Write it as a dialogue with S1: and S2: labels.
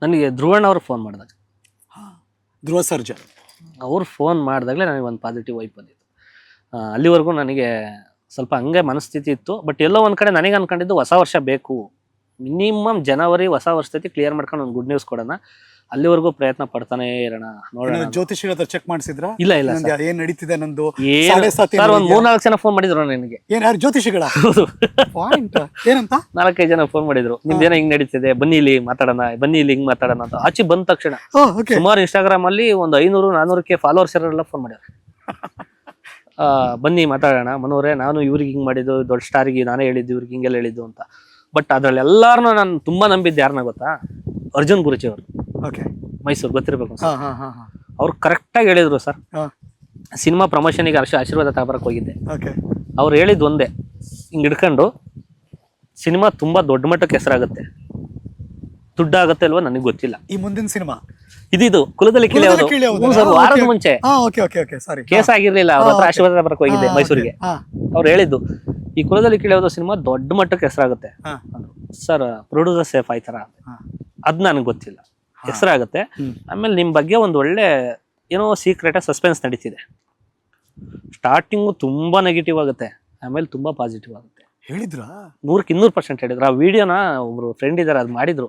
S1: ನನಗೆ ಧ್ರುವಣ್ಣ ಅವ್ರು ಫೋನ್ ಮಾಡಿದಾಗ,
S2: ಧ್ರುವ ಸರ್ಜಾ.
S1: ಅವ್ರು ಫೋನ್ ಮಾಡಿದಾಗಲೇ ನನಗೆ ಒಂದು ಪಾಸಿಟಿವ್ ವೈಬ್ ಬಂದಿತ್ತು. ಅಲ್ಲಿವರೆಗೂ ನನಗೆ ಸ್ವಲ್ಪ ಹಂಗೆ ಮನಸ್ಥಿತಿ ಇತ್ತು. ಬಟ್ ಎಲ್ಲೋ ಒಂದು ಕಡೆ ನನಗೆ ಅನ್ಕೊಂಡಿದ್ದು ಹೊಸ ವರ್ಷ ಬೇಕು, ಮಿನಿಮಮ್ ಜನವರಿ ಹೊಸ ವರ್ಷದಲ್ಲಿ ಕ್ಲಿಯರ್ ಮಾಡ್ಕೊಂಡು ಒಂದು ಗುಡ್ ನ್ಯೂಸ್ ಕೊಡೋಣ, ಅಲ್ಲಿವರೆಗೂ ಪ್ರಯತ್ನ ಪಡ್ತಾನೆ ಇರೋಣ, ನೋಡೋಣ.
S2: ಜ್ಯೋತಿಷಿಗಳ ಹತ್ರ ಚೆಕ್ ಮಾಡಿಸಿದ್ರ?
S1: ಇಲ್ಲ ಇಲ್ಲ
S2: ಏನ್ ನಡೀತಿದೆ ನಂದು
S1: ಸರ್, ಒಂದು 3-4 ಜನ ಫೋನ್ ಮಾಡಿದ್ರು ನನಗೆ.
S2: ಏನ್ ಯಾರು ಜ್ಯೋತಿಷಿಗಳ? ಪಾಯಿಂಟ್ ಏನಂತ?
S1: 4-5 ಜನ ಫೋನ್ ಮಾಡಿದ್ರು, ನಿಮ್ದೇನೋ ಹಿಂಗ್ ನಡೀತಿದೆ, ಬನ್ನಿ ಇಲ್ಲಿ ಮಾತಾಡೋಣ, ಬನ್ನಿ ಇಲ್ಲಿ ಹಿಂಗ್ ಮಾತಾಡೋಣ ಅಂತ. ಆಚೆ ಬಂದ ತಕ್ಷಣ ಸುಮಾರು ಇನ್ಸ್ಟಾಗ್ರಾಮ್ ಅಲ್ಲಿ ಒಂದು 500-400 ಫಾಲೋವರ್ಸ್ ಎಲ್ಲ ಫೋನ್ ಮಾಡ್ಯಾರ. ಬನ್ನಿ ಮಾತಾಡೋಣ ಮನೋರೇ, ನಾನು ಇವ್ರಿಗೆ ಹಿಂಗ್ ಮಾಡಿದ್ದು, ದೊಡ್ಡ ಸ್ಟಾರಿಗೆ ನಾನೇ ಹೇಳಿದ್ದು, ಇವ್ರಿಗೆ ಹಿಂಗೆಲ್ಲ ಹೇಳಿದ್ದು ಅಂತ. ಬಟ್ ಅದ್ರಲ್ಲಿ ಎಲ್ಲಾರನ್ನೂ ನಾನು ತುಂಬಾ ನಂಬಿದ್ದು ಯಾರನ್ನ ಗೊತ್ತಾ? ಅರ್ಜುನ್ ಗುರುಜಿ ಅವರು, ಮೈಸೂರು, ಗೊತ್ತಿರ್ಬೇಕು. ಅವ್ರು ಕರೆಕ್ಟಾಗಿ ಹೇಳಿದ್ರು ಸರ್, ಸಿನಿಮಾ ಪ್ರಮೋಷನ್ಗೆ ಆಶೀರ್ವಾದ ತಗೊಬರಕ್ ಹೋಗಿದ್ದೆ. ಅವ್ರು ಹೇಳಿದ್ದು ಒಂದೇ, ಹಿಂಗ್ ಹಿಡ್ಕೊಂಡು ಸಿನಿಮಾ ತುಂಬಾ ದೊಡ್ಡ ಮಟ್ಟಕ್ಕೆ ಹೆಸರಾಗುತ್ತೆ, ದುಡ್ಡಾಗುತ್ತೆ ಅಲ್ವಾ ನನಗೆ ಗೊತ್ತಿಲ್ಲ.
S2: ಈ ಮುಂದಿನ ಸಿನಿಮಾ
S1: ಇದು ಕುಲದಲ್ಲಿ ಕಿಳಿಯೋದು ವಾರದ ಮುಂಚೆ ಕೇಸ್ ಆಗಿರ್ಲಿಲ್ಲ, ಅವ್ರ ಹತ್ರ ಆಶೀರ್ವಾದ ಬರಕ್ ಹೋಗಿದ್ದೆ ಮೈಸೂರಿಗೆ. ಅವ್ರು ಹೇಳಿದ್ದು, ಈ ಕುಲದಲ್ಲಿ ಕಿಳಿಯೋದು ಸಿನಿಮಾ ದೊಡ್ಡ ಮಟ್ಟಕ್ಕೆ ಹೆಸರಾಗುತ್ತೆ ಸರ್, ಪ್ರೊಡ್ಯೂಸರ್ ಸೇಫ್ ಆಯ್ತಾರ, ಅದ್ ನನಗೆ ಗೊತ್ತಿಲ್ಲ, ಹೆಸರಾಗುತ್ತೆ. ಆಮೇಲೆ ನಿಮ್ ಬಗ್ಗೆ ಒಂದು ಒಳ್ಳೆ ಏನೋ ಸೀಕ್ರೆಟ್ ಸಸ್ಪೆನ್ಸ್ ನಡೀತಿದೆ. ಸ್ಟಾರ್ಟಿಂಗು ತುಂಬಾ ನೆಗೆಟಿವ್ ಆಗುತ್ತೆ, ಆಮೇಲೆ ತುಂಬಾ ಪಾಸಿಟಿವ್ ಆಗುತ್ತೆ ಹೇಳಿದ್ರ. 100% ಹೇಳಿದ್ರು. ಆ ವಿಡಿಯೋನ ಒಬ್ರು ಫ್ರೆಂಡ್ ಇದಾರೆ, ಅದು ಮಾಡಿದ್ರು.